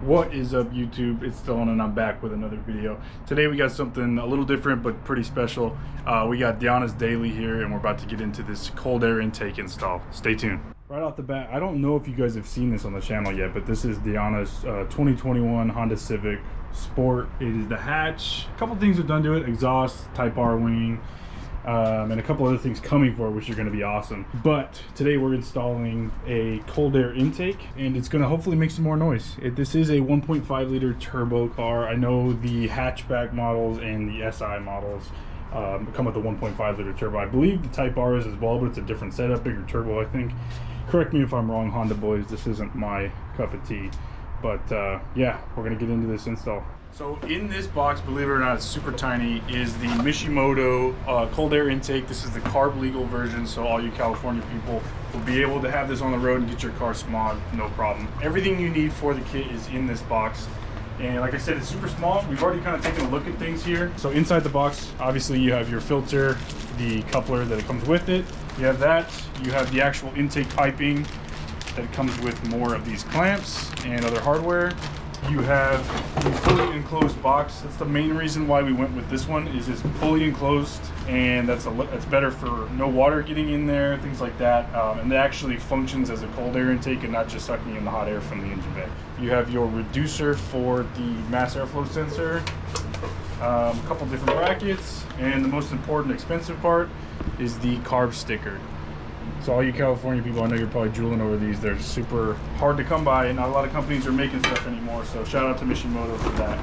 What is up, YouTube? It's Dylan and I'm back with another video. Today we got something a little different but pretty special. We got Diana's Daily here and we're about to get into this cold air intake install. Stay tuned. Right off the bat, I don't know if you guys have seen this on the channel yet, but this is Diana's 2021 Honda Civic Sport. It is the hatch. A couple things are done to it: exhaust, Type R wing, and a couple other things coming for it, which are going to be awesome. But today we're installing a cold air intake, and it's going to hopefully make some more noise. This is a 1.5 liter turbo car. I know the hatchback models and the SI models come with a 1.5 liter turbo. I believe the Type R is as well, but it's a different setup, bigger turbo, I think. Correct me if I'm wrong, Honda boys. This isn't my cup of tea. But yeah, we're going to get into this install. So in this box, believe it or not, it's super tiny, is the Mishimoto Cold Air Intake. This is the CARB legal version, so all you California people will be able to have this on the road and get your car smogged, no problem. Everything you need for the kit is in this box. And like I said, it's super small. We've already kind of taken a look at things here. So inside the box, obviously you have your filter, the coupler that comes with it. You have that. You have the actual intake piping that comes with more of these clamps and other hardware. You have the fully enclosed box. That's the main reason why we went with this one, is it's fully enclosed, and that's better for no water getting in there, things like that. And it actually functions as a cold air intake and not just sucking in the hot air from the engine bay. You have your reducer for the mass airflow sensor, a couple different brackets, and the most important expensive part is the CARB sticker. So all you California people, I know you're probably drooling over these. They're super hard to come by, and not a lot of companies are making stuff anymore, so shout out to Mishimoto for that.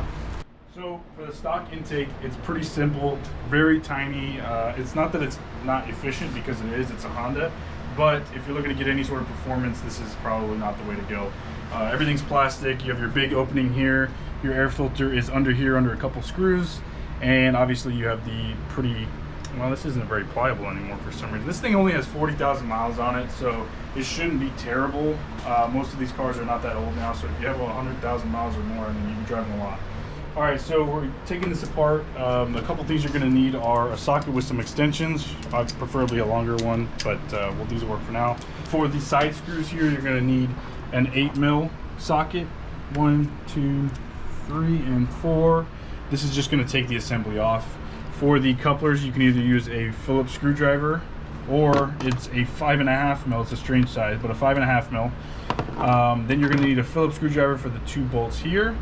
So for the stock intake, it's pretty simple, very tiny. It's not that it's not efficient, because it is, it's a Honda, but if you're looking to get any sort of performance, this is probably not the way to go. Everything's plastic. You have your big opening here. Your air filter is under here, under a couple screws, and obviously you have the pretty, well, this isn't very pliable anymore for some reason. This thing only has 40,000 miles on it, so it shouldn't be terrible. Most of these cars are not that old now, so if you have 100,000 miles or more, I mean, you'll be driving a lot. All right, so we're taking this apart. A couple things you're gonna need are a socket with some extensions, preferably a longer one, but these will work for now. For the side screws here, you're gonna need an 8mm socket, 1, 2, 3, and 4. This is just gonna take the assembly off. For the couplers, you can either use a Phillips screwdriver, or it's a 5.5mm. It's a strange size, but a 5.5mm. Then you're going to need a Phillips screwdriver for the 2 bolts here.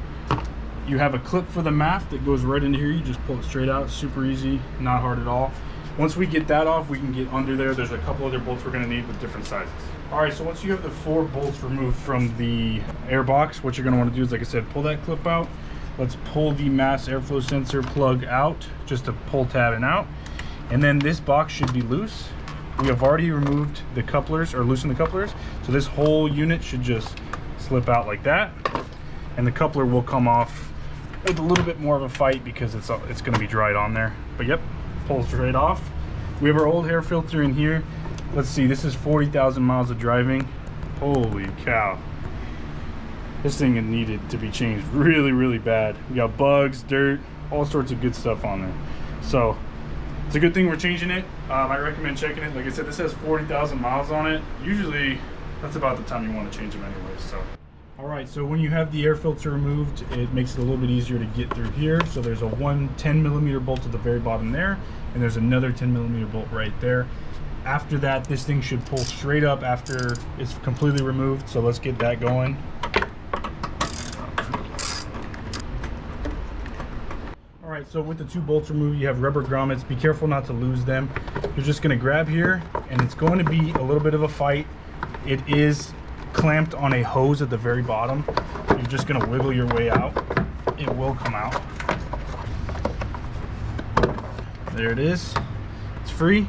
You have a clip for the MAF that goes right into here. You just pull it straight out. Super easy, not hard at all. Once we get that off, we can get under there. There's a couple other bolts we're going to need with different sizes. All right, so once you have the 4 bolts removed from the air box, what you're going to want to do is, like I said, pull that clip out. Let's pull the mass airflow sensor plug out, just to pull tab and out. And then this box should be loose. We have already removed the couplers, or loosened the couplers. So this whole unit should just slip out like that. And the coupler will come off with a little bit more of a fight, because it's gonna be dried on there. But yep, pulls right off. We have our old air filter in here. Let's see, this is 40,000 miles of driving. Holy cow. This thing needed to be changed really, really bad. We got bugs, dirt, all sorts of good stuff on there. So it's a good thing we're changing it. I recommend checking it. Like I said, this has 40,000 miles on it. Usually that's about the time you want to change them anyway. So, all right, so when you have the air filter removed, it makes it a little bit easier to get through here. So there's a 10mm bolt at the very bottom there, and there's another 10mm bolt right there. After that, this thing should pull straight up after it's completely removed. So let's get that going. Alright, so with the 2 bolts removed, you have rubber grommets. Be careful not to lose them. You're just going to grab here, and it's going to be a little bit of a fight. It is clamped on a hose at the very bottom. You're just going to wiggle your way out. It will come out. There it is. It's free.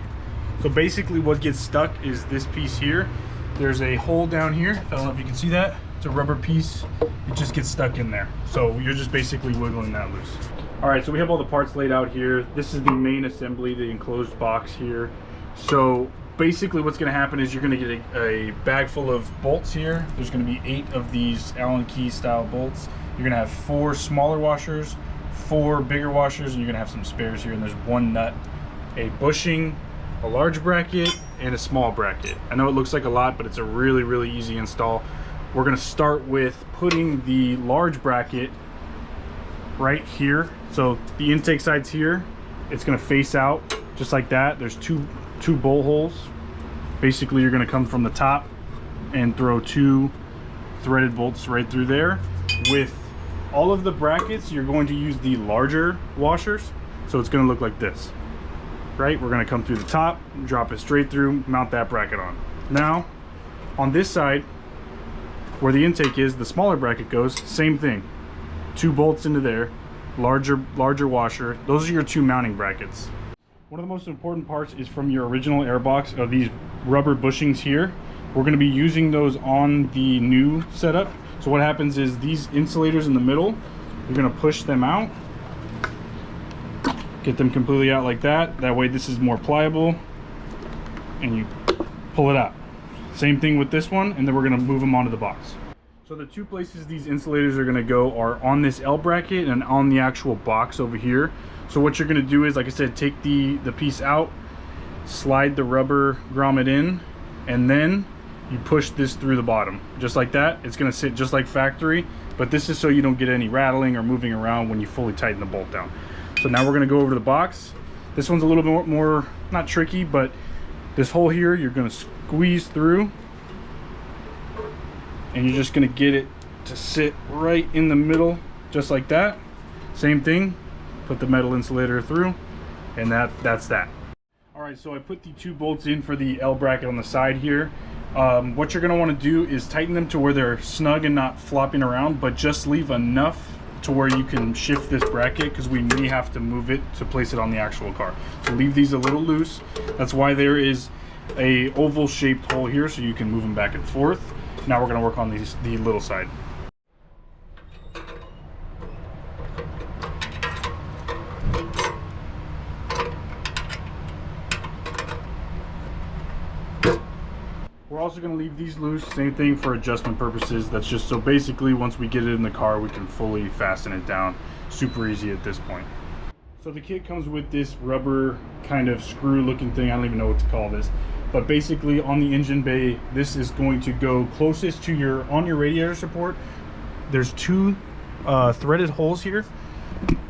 So basically what gets stuck is this piece here. There's a hole down here. I don't know if you can see that. It's a rubber piece. It just gets stuck in there. So you're just basically wiggling that loose. All right, so we have all the parts laid out here. This is the main assembly, the enclosed box here. So basically what's gonna happen is you're gonna get a bag full of bolts here. There's gonna be 8 of these Allen key style bolts. You're gonna have 4 smaller washers, 4 bigger washers, and you're gonna have some spares here, and there's 1 nut, a bushing, a large bracket, and a small bracket. I know it looks like a lot, but it's a really, really easy install. we're going to start with putting the large bracket right here. So the intake side's here. It's going to face out just like that. There's two bolt holes. Basically, you're going to come from the top and throw 2 threaded bolts right through there. With all of the brackets, you're going to use the larger washers, so it's going to look like this, right? We're going to come through the top, drop it straight through, mount that bracket on. Now on this side where the intake is, the smaller bracket goes, same thing, 2 bolts into there, larger washer. Those are your 2 mounting brackets. One of the most important parts is from your original airbox are these rubber bushings here. We're going to be using those on the new setup. So what happens is these insulators in the middle, you're going to push them out, get them completely out like that. That way this is more pliable, and you pull it out. Same thing with this one, and then we're going to move them onto the box. So the 2 places these insulators are going to go are on this L bracket and on the actual box over here. So what you're going to do is, like I said, take the piece out, slide the rubber grommet in, and then you push this through the bottom just like that. It's going to sit just like factory, but this is so you don't get any rattling or moving around when you fully tighten the bolt down. So now we're going to go over to the box. This one's a little bit more not tricky, but this hole here you're going to squeeze through, and you're just going to get it to sit right in the middle just like that. Same thing, put the metal insulator through, and that's that. All right, so I put the 2 bolts in for the L bracket on the side here. What you're going to want to do is tighten them to where they're snug and not flopping around, but just leave enough to where you can shift this bracket, because we may have to move it to place it on the actual car. So leave these a little loose. That's why there is a oval shaped hole here, so you can move them back and forth. Now we're going to work on the little side. We're also going to leave these loose, same thing for adjustment purposes. That's just so basically once we get it in the car, we can fully fasten it down. Super easy at this point. So the kit comes with this rubber kind of screw looking thing. I don't even know what to call this, but basically on the engine bay, this is going to go closest to on your radiator support. There's 2 threaded holes here.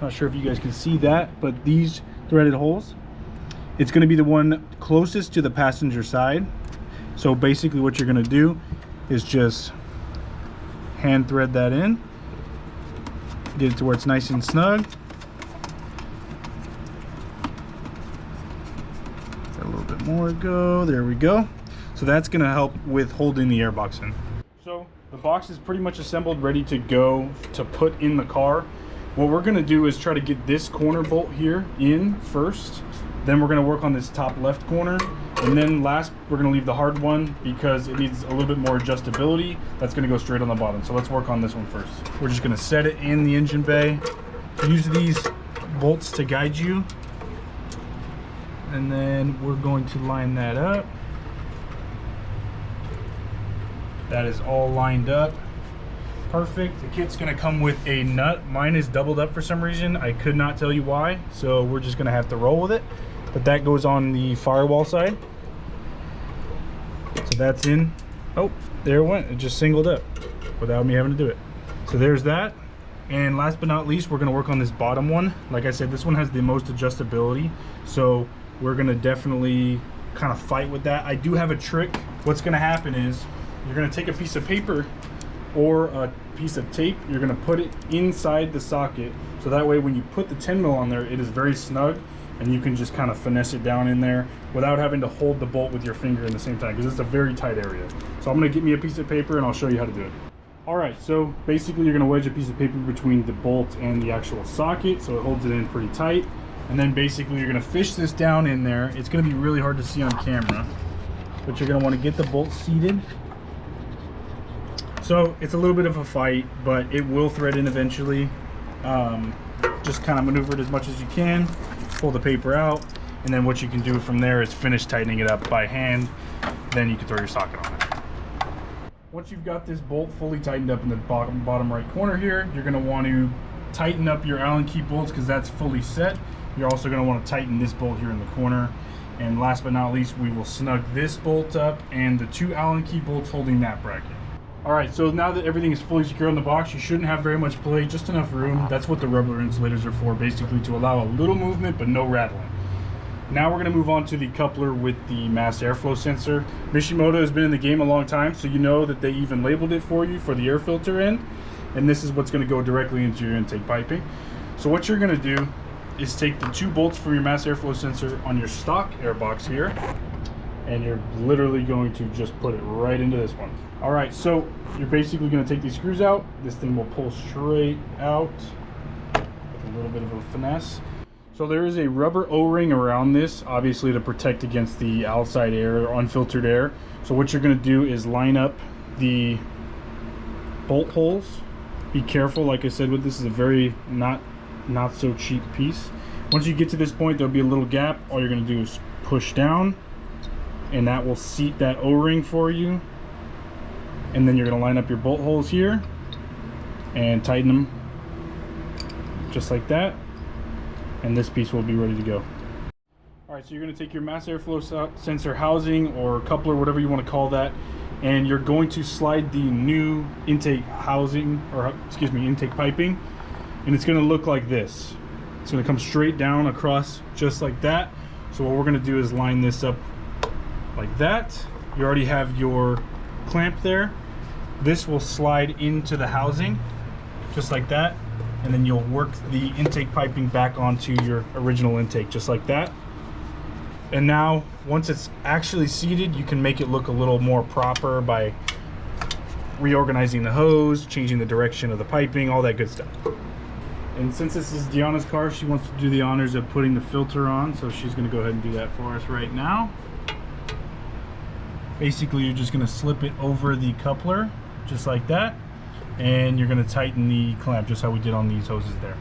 Not sure if you guys can see that, but these threaded holes, it's going to be the one closest to the passenger side. So basically what you're going to do is just hand thread that in, get it to where it's nice and snug. Got a little bit more to go. There we go. So that's going to help with holding the airbox in. So the box is pretty much assembled, ready to go to put in the car. What we're going to do is try to get this corner bolt here in first. Then we're going to work on this top left corner, and then last we're going to leave the hard one because it needs a little bit more adjustability. That's going to go straight on the bottom. So let's work on this one first. We're just going to set it in the engine bay. Use these bolts to guide you, and then we're going to line that up. That is all lined up. Perfect. The kit's going to come with a nut. Mine is doubled up for some reason. I could not tell you why, so we're just going to have to roll with it. But that goes on the firewall side. So that's in. Oh, there it went. It just singled up without me having to do it. So there's that. And last but not least, we're going to work on this bottom one. Like I said, this one has the most adjustability, so we're going to definitely kind of fight with that. I do have a trick. What's going to happen is you're going to take a piece of paper or a piece of tape, you're going to put it inside the socket, so that way when you put the 10 mil on there, it is very snug, and you can just kind of finesse it down in there without having to hold the bolt with your finger in the same time, because it's a very tight area. So I'm going to get me a piece of paper and I'll show you how to do it. Alright, so basically you're going to wedge a piece of paper between the bolt and the actual socket so it holds it in pretty tight, and then basically you're going to fish this down in there. It's going to be really hard to see on camera, but you're going to want to get the bolt seated. So it's a little bit of a fight, but it will thread in eventually. Just kind of maneuver it as much as you can, pull the paper out, and then what you can do from there is finish tightening it up by hand. Then you can throw your socket on it. Once you've got this bolt fully tightened up in the bottom right corner here, you're going to want to tighten up your Allen key bolts because that's fully set. You're also going to want to tighten this bolt here in the corner. And last but not least, we will snug this bolt up and the 2 Allen key bolts holding that bracket. All right, so now that everything is fully secure on the box, you shouldn't have very much play, just enough room. That's what the rubber insulators are for, basically to allow a little movement but no rattling. Now we're going to move on to the coupler with the mass airflow sensor. Mishimoto has been in the game a long time, so you know that they even labeled it for you for the air filter end. And this is what's going to go directly into your intake piping. So what you're going to do is take the 2 bolts from your mass airflow sensor on your stock air box here, and you're literally going to just put it right into this one. All right, so you're basically going to take these screws out. This thing will pull straight out with a little bit of a finesse. So there is a rubber O-ring around this, obviously to protect against the outside air or unfiltered air. So what you're going to do is line up the bolt holes. Be careful, like I said, with this is a very not so cheap piece. Once you get to this point, there'll be a little gap. All you're going to do is push down, and that will seat that O-ring for you. And then you're going to line up your bolt holes here and tighten them just like that. And this piece will be ready to go. All right, so you're going to take your mass airflow sensor housing or coupler, whatever you want to call that, and you're going to slide the new intake housing, or excuse me, intake piping, and it's going to look like this. It's going to come straight down across just like that. So what we're going to do is line this up like that. You already have your clamp there. This will slide into the housing just like that. And then you'll work the intake piping back onto your original intake just like that. And now once it's actually seated, you can make it look a little more proper by reorganizing the hose, changing the direction of the piping, all that good stuff. And since this is Deanna's car, she wants to do the honors of putting the filter on, so she's going to go ahead and do that for us right now. Basically, you're just going to slip it over the coupler just like that. And you're going to tighten the clamp just how we did on these hoses there.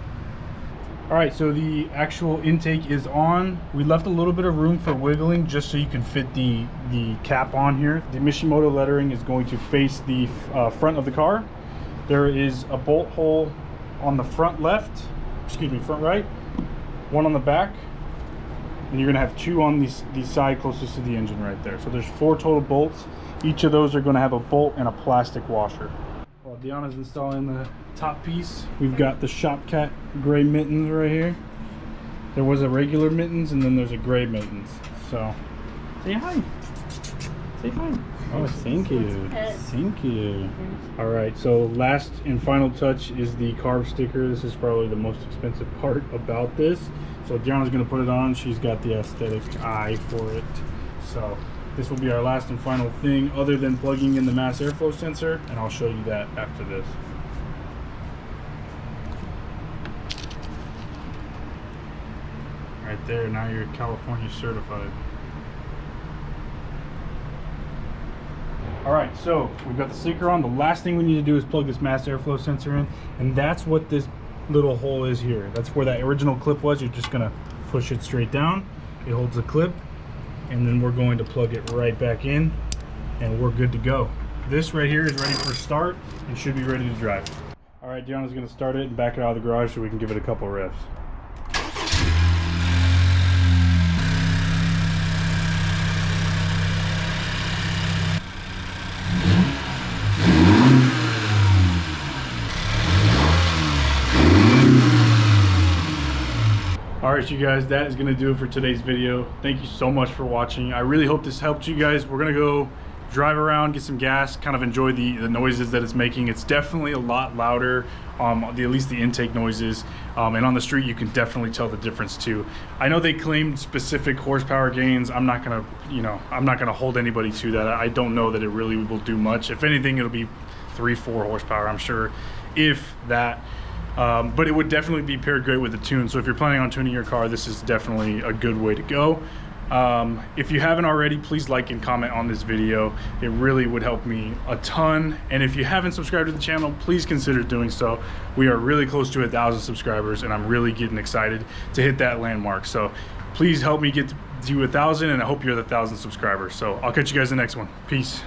All right, so the actual intake is on. We left a little bit of room for wiggling just so you can fit the cap on here. The Mishimoto lettering is going to face the front of the car. There is a bolt hole on the front left, excuse me, front right, one on the back, and you're going to have 2 on the side closest to the engine right there. So there's 4 total bolts. Each of those are going to have a bolt and a plastic washer. While Deanna's installing the top piece, we've got the Shopcat gray mittens right here. There was a regular mittens and then there's a gray mittens. So, say hi. Say hi. Oh, thank you. Thank you. All right, so last and final touch is the CARB sticker. This is probably the most expensive part about this. So Deanna's gonna put it on. She's got the aesthetic eye for it. So this will be our last and final thing other than plugging in the mass airflow sensor, and I'll show you that after this. Right there, now you're California certified. All right, so we've got the sticker on. The last thing we need to do is plug this mass airflow sensor in, and that's what this little hole is here. That's where that original clip was. You're just gonna push it straight down. It holds the clip, and then we're going to plug it right back in, and we're good to go. This right here is ready for start and should be ready to drive. All right, Deanna's gonna start it and back it out of the garage so we can give it a couple revs. Alright you guys, that is going to do it for today's video. Thank you so much for watching. I really hope this helped you guys. We're going to go drive around, get some gas, kind of enjoy the noises that it's making. It's definitely a lot louder, at least the intake noises. And on the street you can definitely tell the difference too. I know they claimed specific horsepower gains. I'm not going to, I'm not going to hold anybody to that. I don't know that it really will do much. If anything, it'll be 3-4 horsepower, I'm sure, if that. But it would definitely be paired great with the tune. So if you're planning on tuning your car, this is definitely a good way to go. If you haven't already, please like and comment on this video. It really would help me a ton. And if you haven't subscribed to the channel, please consider doing so. We are really close to 1,000 subscribers, and I'm really getting excited to hit that landmark. So please help me get to 1,000, and I hope you're the 1,000 subscribers. So I'll catch you guys in the next one. Peace.